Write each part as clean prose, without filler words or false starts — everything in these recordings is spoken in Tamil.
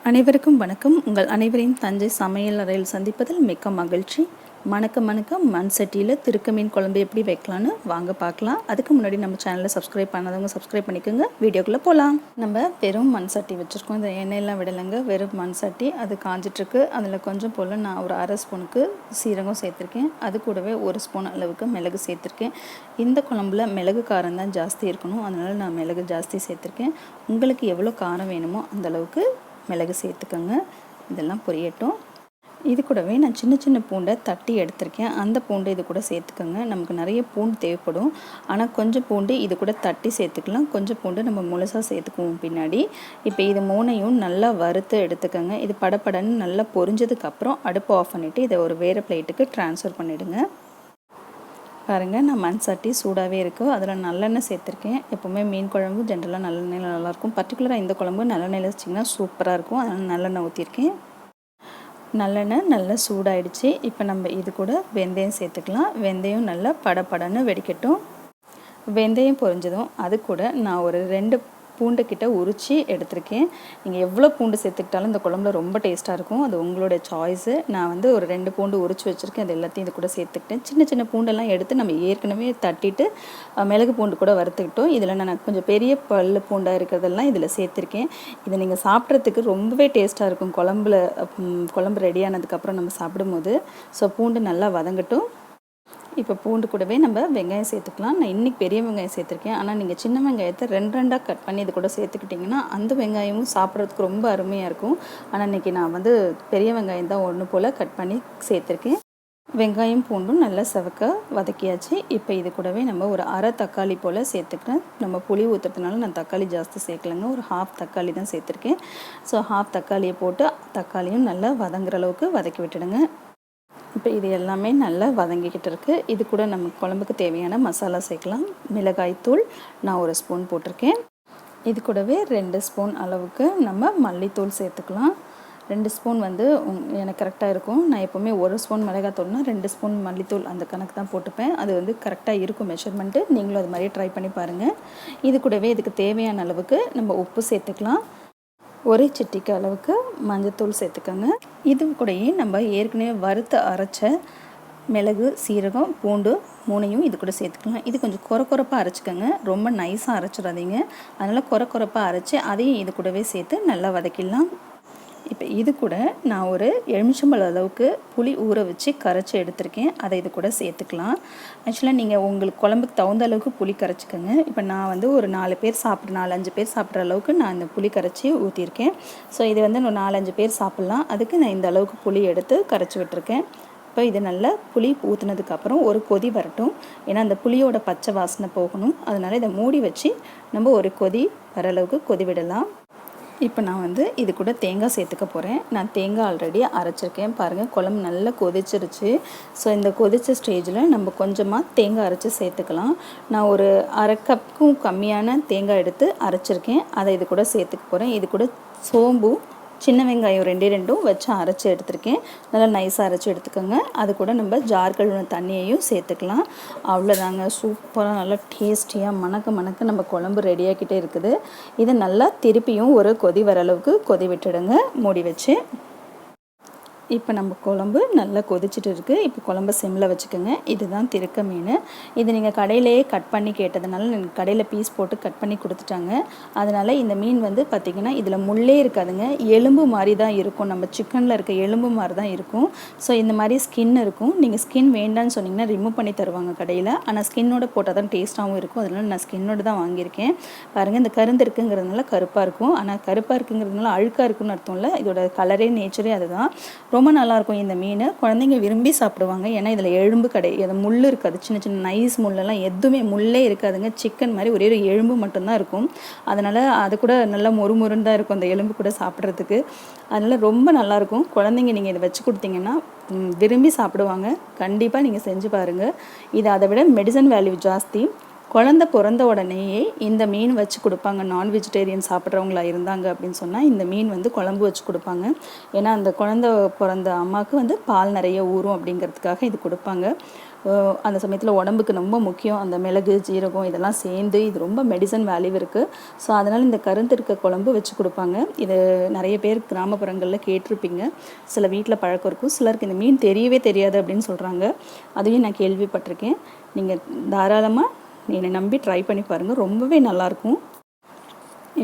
அனைவருக்கும் வணக்கம். உங்கள் அனைவரையும் தஞ்சை சமையலறையில் சந்திப்பதில் மிக்க மகிழ்ச்சி. மணக்க மண் சட்டியில் திருக்க மீன் குழம்பு எப்படி வைக்கலான்னு வாங்க பார்க்கலாம். அதுக்கு முன்னாடி நம்ம சேனலை சப்ஸ்கிரைப் பண்ணாதவங்க சப்ஸ்கிரைப் பண்ணிக்கோங்க. வீடியோக்குள்ளே போகலாம். நம்ம வெறும் மண் சட்டி வச்சுருக்கோம். இந்த எண்ணெயெல்லாம் விடலைங்க, வெறும் மண் சட்டி. அது காஞ்சிட்ருக்கு. அதில் கொஞ்சம் போல் நான் ஒரு அரை ஸ்பூனுக்கு சீரகம் சேர்த்துருக்கேன். அது கூடவே ஒரு ஸ்பூன் அளவுக்கு மிளகு சேர்த்துருக்கேன். இந்த குழம்புல மிளகு காரம் தான் ஜாஸ்தி இருக்கணும், அதனால் நான் மிளகு ஜாஸ்தி சேர்த்துருக்கேன். உங்களுக்கு எவ்வளோ காரம் வேணுமோ அந்தளவுக்கு மிளகு சேர்த்துக்கோங்க. இதெல்லாம் பொரியட்டும். இது கூடவே நான் சின்ன பூண்டை தட்டி எடுத்திருக்கேன். அந்த பூண்டை இது கூட சேர்த்துக்கோங்க. நமக்கு நிறைய பூண்டு தேவைப்படும், ஆனால் கொஞ்சம் பூண்டு இது கூட தட்டி சேர்த்துக்கலாம், கொஞ்சம் பூண்டு நம்ம முழுசாக சேர்த்துக்குவோம் பின்னாடி. இப்போ இது மூணையும் நல்லா வறுத்து எடுத்துக்கோங்க. இது படப்படன்னு நல்லா பொரிஞ்சதுக்கப்புறம் அடுப்பு ஆஃப் பண்ணிவிட்டு இதை ஒரு வேறு பிளேட்டுக்கு ட்ரான்ஸ்ஃபர் பண்ணிவிடுங்க. பாருங்கள், நான் மண் சட்டி சூடாகவே இருக்குது. அதில் நல்லெண்ணெய் சேர்த்துருக்கேன். எப்போவுமே மீன் குழம்பு ஜென்ரலாக நல்லெண்ணெயில் நல்லாயிருக்கும். பர்டிகுலராக இந்த குழம்பு நல்லெண்ணெயில் வச்சிங்கன்னா சூப்பராக இருக்கும். அதனால் நல்லெண்ணெய் ஊற்றிருக்கேன். நல்லெண்ணெய் நல்லா சூடாயிடுச்சு. இப்போ நம்ம இது கூட வெந்தயம் சேர்த்துக்கலாம். வெந்தயம் நல்லா படப்படன்னு வெடிக்கட்டும். வெந்தயம் பொரிஞ்சதும் அது கூட நான் ஒரு 2 பூண்டு கிட்ட உரித்து எடுத்திருக்கேன். நீங்கள் எவ்வளோ பூண்டு சேர்த்துக்கிட்டாலும் இந்த குழம்புல ரொம்ப டேஸ்ட்டாக இருக்கும். அது உங்களோட சாய்ஸு. நான் ஒரு 2 பூண்டு உரித்து வச்சுருக்கேன். அது எல்லாத்தையும் இது கூட சேர்த்துக்கிட்டேன். சின்ன பூண்டெல்லாம் எடுத்து நம்ம ஏற்கனவே தட்டிட்டு மிளகு பூண்டு கூட வறுத்துக்கிட்டோம். இதில் நான் கொஞ்சம் பெரிய பல்லு பூண்டாக இருக்கிறதெல்லாம் இதில் சேர்த்துருக்கேன். இதை நீங்கள் சாப்பிட்றதுக்கு ரொம்பவே டேஸ்ட்டாக இருக்கும். குழம்பு ரெடியானதுக்கப்புறம் நம்ம சாப்பிடும்போது. ஸோ பூண்டு நல்லா வதங்கட்டும். இப்போ பூண்டு கூடவே நம்ம வெங்காயம் சேர்த்துக்கலாம். நான் இன்றைக்கி பெரிய வெங்காயம் சேர்த்துருக்கேன், ஆனால் நீங்கள் சின்ன வெங்காயத்தை 2 கட் பண்ணி இது கூட சேர்த்துக்கிட்டிங்கன்னா அந்த வெங்காயமும் சாப்பிட்றதுக்கு ரொம்ப அருமையாக இருக்கும். ஆனால் இன்றைக்கி நான் பெரிய வெங்காயம் தான் ஒன்று போல் கட் பண்ணி சேர்த்துருக்கேன். வெங்காயம் பூண்டும் நல்லா செவக்க வதக்கியாச்சு. இப்போ இது கூடவே நம்ம ஒரு அரை தக்காளி போல் சேர்த்துக்கிறேன். நம்ம புளி ஊற்றுறதுனால நான் தக்காளி ஜாஸ்தி சேர்க்கலைங்க, ஒரு 1/2 தக்காளி தான் சேர்த்துருக்கேன். ஸோ 1/2 தக்காளியை போட்டு தக்காளியும் நல்லா வதங்குற அளவுக்கு வதக்கி விட்டுடுங்க. இப்போ இது எல்லாமே நல்லா வதங்கிக்கிட்டு இருக்குது. இது கூட நம்ம குழம்புக்கு தேவையான மசாலா சேர்க்கலாம். மிளகாய்த்தூள் நான் 1 ஸ்பூன் போட்டிருக்கேன். இது கூடவே 2 ஸ்பூன் அளவுக்கு நம்ம மல்லித்தூள் சேர்த்துக்கலாம். 2 ஸ்பூன் எனக்கு கரெக்டாக இருக்கும். நான் எப்போவுமே 1 ஸ்பூன் மிளகாய்த்தூள்னா 2 ஸ்பூன் மல்லித்தூள் அந்த கணக்கு தான் போட்டுப்பேன். அது கரெக்டாக இருக்கும் மெஷர்மெண்ட்டு. நீங்களும் அது மாதிரி ட்ரை பண்ணி பாருங்கள். இது கூடவே இதுக்கு தேவையான அளவுக்கு நம்ம உப்பு சேர்த்துக்கலாம். 1 சிட்டிக்கு அளவுக்கு மஞ்சத்தூள் சேர்த்துக்கோங்க. இது கூடயே நம்ம ஏற்கனவே வறுத்து அரைச்ச மிளகு, சீரகம், பூண்டு 3ஐயும் இது கூட சேர்த்துக்கலாம். இது கொஞ்சம் கொரப்பாக அரைச்சிக்கோங்க, ரொம்ப நைஸாக அரைச்சிடாதீங்க. அதனால் கொரப்பாக அரைச்சி அதையும் இது கூடவே சேர்த்து நல்லா வதக்கிடலாம். இப்போ இது கூட நான் ஒரு எலுமிச்சம்பழம் அளவுக்கு புளி ஊற வச்சு கரைச்சி எடுத்திருக்கேன். அதை இது கூட சேர்த்துக்கலாம். ஆக்சுவலாக நீங்கள் உங்களுக்கு குழம்புக்கு தகுந்த அளவுக்கு புளி கரைச்சிக்கோங்க. இப்போ நான் ஒரு 4 பேர் 4-5 பேர் சாப்பிட்ற அளவுக்கு நான் இந்த புளி கரைச்சி ஊற்றிருக்கேன். ஸோ இது ஒரு 4-5 பேர் சாப்பிட்லாம். அதுக்கு நான் இந்த அளவுக்கு புளி எடுத்து கரைச்சி விட்டுருக்கேன். இப்போ இது நல்லா புளி ஊற்றுனதுக்கப்புறம் ஒரு கொதி வரட்டும். ஏன்னா அந்த புளியோட பச்சை வாசனை போகணும். அதனால் இதை மூடி வச்சு நம்ம ஒரு கொதி வர அளவுக்கு கொதி விடலாம். இப்போ நான் இது கூட தேங்காய் சேர்த்துக்க போகிறேன். நான் தேங்காய் ஆல்ரெடி அரைச்சிருக்கேன். பாருங்கள், குழம்பு நல்லா கொதிச்சிருச்சு. ஸோ இந்த கொதிச்ச ஸ்டேஜில் நம்ம கொஞ்சமாக தேங்காய் அரைச்சி சேர்த்துக்கலாம். நான் ஒரு அரை கப்புக்கும் கம்மியான தேங்காய் எடுத்து அரைச்சிருக்கேன். அதை இது கூட சேர்த்துக்க போகிறேன். இது கூட சோம்பு, சின்ன வெங்காயம் 2 வச்சு அரைச்சி எடுத்துருக்கேன். நல்லா நைஸாக அரைச்சி எடுத்துக்கோங்க. அது கூட நம்ம ஜார் கழுவின தண்ணியையும் சேர்த்துக்கலாம். அவ்வளோதாங்க, சூப்பராக நல்லா டேஸ்டியாக மணக்க நம்ம குழம்பு ரெடியாகிட்டே இருக்குது. இதை நல்லா திருப்பியும் ஒரு கொதி வர அளவுக்கு கொதி விட்டுடுங்க மூடி வச்சு. இப்போ நம்ம குழம்பு நல்லா கொதிச்சுட்டு இருக்குது. இப்போ குழம்பு சிம்மில் வச்சுக்கோங்க. இதுதான் திருக்க மீன். இது நீங்கள் கடையிலேயே கட் பண்ணி கேட்டதுனால எனக்கு கடையில் பீஸ் போட்டு கட் பண்ணி கொடுத்துட்டாங்க. அதனால் இந்த மீன் பார்த்திங்கன்னா இதில் முள்ளே இருக்காதுங்க, எலும்பு மாதிரி தான் இருக்கும். நம்ம சிக்கனில் இருக்க எலும்பு மாதிரி தான் இருக்கும். ஸோ இந்த மாதிரி ஸ்கின் இருக்கும். நீங்கள் ஸ்கின் வேண்டான்னு சொன்னிங்கன்னா ரிமூவ் பண்ணி தருவாங்க கடையில். ஆனால் ஸ்கின்னோட போட்டால் தான் டேஸ்ட்டாகவும் இருக்கும். அதனால் நான் ஸ்கின்னோடு தான் வாங்கியிருக்கேன். பாருங்கள், இந்த கருந்து இருக்குங்கிறதுனால கருப்பாக இருக்கும். ஆனால் கருப்பாக இருக்குங்கிறதுனால அழுக்காக இருக்குன்னு அர்த்தம் இல்லை. இதோட கலரே நேச்சரே அதுதான். ரொம்ப நல்லாயிருக்கும் இந்த மீன். குழந்தைங்க விரும்பி சாப்பிடுவாங்க. ஏன்னா இதில் எலும்பு கிடையாது, முள் இருக்காது. சின்ன நைஸ் முள்ளெல்லாம் எதுவுமே முள்ளே இருக்காதுங்க. சிக்கன் மாதிரி ஒரே ஒரு எலும்பு மட்டும்தான் இருக்கும். அதனால் அது கூட நல்லா மொறுமொருன்னு தான் இருக்கும் அந்த எலும்பு கூட சாப்பிட்றதுக்கு. அதனால் ரொம்ப நல்லாயிருக்கும். குழந்தைங்க நீங்கள் இதை வச்சு கொடுத்தீங்கன்னா விரும்பி சாப்பிடுவாங்க. கண்டிப்பாக நீங்கள் செஞ்சு பாருங்கள். இது அதை விட மெடிசன் வேல்யூ ஜாஸ்தி. குழந்தை பிறந்த உடனேயே இந்த மீன் வச்சு கொடுப்பாங்க. நான் வெஜிடேரியன் சாப்பிட்றவங்களா இருந்தாங்க அப்படின்னு சொன்னால் இந்த மீன் குழம்பு வச்சு கொடுப்பாங்க. ஏன்னா அந்த குழந்தை பிறந்த அம்மாவுக்கு பால் நிறைய ஊறும் அப்படிங்கிறதுக்காக இது கொடுப்பாங்க. அந்த சமயத்தில் உடம்புக்கு ரொம்ப முக்கியம். அந்த மிளகு, ஜீரகம் இதெல்லாம் சேர்ந்து இது ரொம்ப மெடிசன் வேல்யூ இருக்குது. ஸோ அதனால் இந்த கருந்திருக்க குழம்பு வச்சு கொடுப்பாங்க. இது நிறைய பேர் கிராமப்புறங்களில் கேட்டிருப்பீங்க. சில வீட்டில் பழக்கம் இருக்கும், சிலருக்கு இந்த மீன் தெரியவே தெரியாது அப்படின்னு சொல்கிறாங்க. அதையும் நான் கேள்விப்பட்டிருக்கேன். நீங்கள் தாராளமாக என்னை நம்பி ட்ரை பண்ணி பாருங்கள், ரொம்பவே நல்லாயிருக்கும்.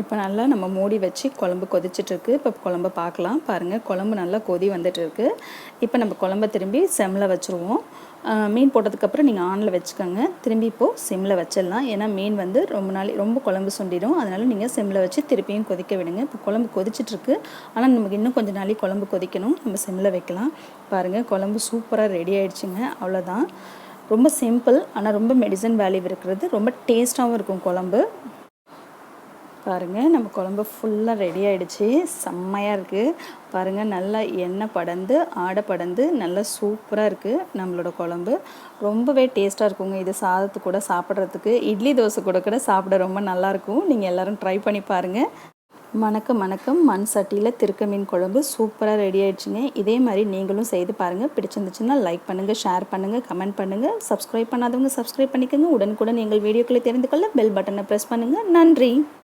இப்போ நல்லா நம்ம மூடி வச்சு குழம்பு கொதிச்சிட்ருக்கு. இப்போ குழம்பு பார்க்கலாம். பாருங்கள், குழம்பு நல்லா கொதி வந்துட்டுருக்கு. இப்போ நம்ம குழம்ப திரும்பி செம்மில் வச்சுருவோம். மீன் போட்டதுக்கப்புறம் நீங்கள் ஆனில் வச்சுக்கோங்க. திரும்பி இப்போது சிம்மில் வச்சிடலாம். ஏன்னா மீன் வந்து ரொம்ப குழம்பு சுண்டிடும். அதனால் நீங்கள் சிம்மில் வச்சு திருப்பியும் கொதிக்க விடுங்க. இப்போ குழம்பு கொதிச்சிட்ருக்கு. ஆனால் நமக்கு இன்னும் கொஞ்சம் நாளைக்கு குழம்பு கொதிக்கணும். நம்ம சிம்மில் வைக்கலாம். பாருங்கள், குழம்பு சூப்பராக ரெடி ஆகிடுச்சுங்க. அவ்வளோதான். ரொம்ப சிம்பிள், ஆனால் ரொம்ப மெடிசன் வேல்யூ இருக்கிறது. ரொம்ப டேஸ்ட்டாகவும் இருக்கும் குழம்பு. பாருங்கள், நம்ம குழம்பு ஃபுல்லாக ரெடி ஆகிடுச்சு. செம்மையாக இருக்குது. பாருங்கள், நல்லா எண்ணெய் படர்ந்து ஆடை படர்ந்து நல்லா சூப்பராக இருக்குது நம்மளோட குழம்பு. ரொம்பவே டேஸ்ட்டாக இருக்குங்க. இது சாதத்து கூட சாப்பிட்றதுக்கு, இட்லி தோசை கூட சாப்பிட ரொம்ப நல்லாயிருக்கும். நீங்கள் எல்லோரும் ட்ரை பண்ணி பாருங்கள். மணக்கம் மண் சட்டியில் திருக்க மீன் குழம்பு சூப்பராக ரெடி ஆகிடுச்சுங்க. இதே மாதிரி நீங்களும் செய்து பாருங்கள். பிடிச்சிருந்துச்சுன்னா லைக் பண்ணுங்கள், ஷேர் பண்ணுங்கள், கமெண்ட் பண்ணுங்கள். சப்ஸ்கிரைப் பண்ணாதவங்க சப்ஸ்கிரைப் பண்ணிக்கோங்க. உடனுக்குடன் எங்கள் வீடியோக்களை தெரிந்து கொள்ள பெல் பட்டனை ப்ரெஸ் பண்ணுங்கள். நன்றி.